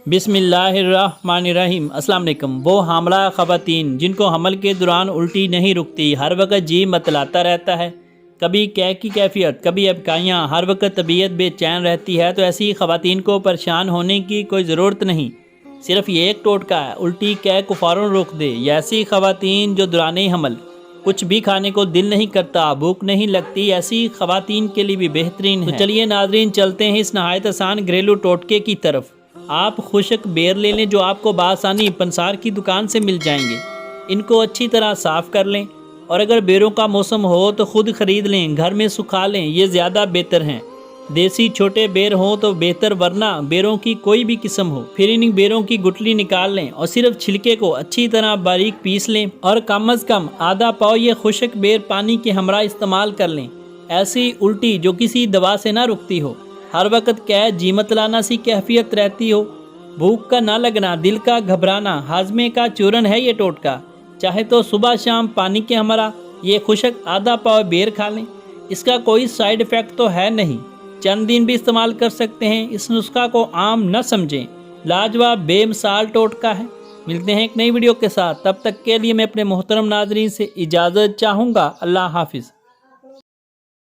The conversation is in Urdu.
بسم اللہ الرحمن الرحیم۔ السلام علیکم۔ وہ حاملہ خواتین جن کو حمل کے دوران الٹی نہیں رکتی، ہر وقت جی متلاتا رہتا ہے، کبھی قے کی کیفیت، کبھی ابکائیاں، ہر وقت طبیعت بے چین رہتی ہے، تو ایسی خواتین کو پریشان ہونے کی کوئی ضرورت نہیں۔ صرف یہ ایک ٹوٹکا ہے، الٹی قے کو فوراً روک دے۔ یا ایسی خواتین جو دوران حمل کچھ بھی کھانے کو دل نہیں کرتا، بھوک نہیں لگتی، ایسی خواتین کے لیے بھی بہترین ہے۔ تو چلیے ناظرین، چلتے ہیں اس نہایت آسان گھریلو ٹوٹکے کی طرف۔ آپ خشک بیر لے لیں جو آپ کو بآسانی پنسار کی دکان سے مل جائیں گے۔ ان کو اچھی طرح صاف کر لیں، اور اگر بیروں کا موسم ہو تو خود خرید لیں، گھر میں سکھا لیں، یہ زیادہ بہتر ہیں۔ دیسی چھوٹے بیر ہوں تو بہتر، ورنہ بیروں کی کوئی بھی قسم ہو، پھر ان بیروں کی گٹلی نکال لیں اور صرف چھلکے کو اچھی طرح باریک پیس لیں، اور کم از کم آدھا پاؤ یہ خشک بیر پانی کے ہمراہ استعمال کر لیں۔ ایسی الٹی جو کسی دوا سے نہ رکتی ہو، ہر وقت قے جی متلانا سی کیفیت رہتی ہو، بھوک کا نہ لگنا، دل کا گھبرانا، ہاضمے کا چورن ہے یہ ٹوٹکا۔ چاہے تو صبح شام پانی کے ہمراہ یہ خشک آدھا پاؤ بیر کھا لیں، اس کا کوئی سائیڈ ایفیکٹ تو ہے نہیں، چند دن بھی استعمال کر سکتے ہیں۔ اس نسخہ کو عام نہ سمجھیں، لاجواب بے مثال ٹوٹکا ہے۔ ملتے ہیں ایک نئی ویڈیو کے ساتھ، تب تک کے لیے میں اپنے محترم ناظرین سے اجازت چاہوں گا۔ اللہ حافظ۔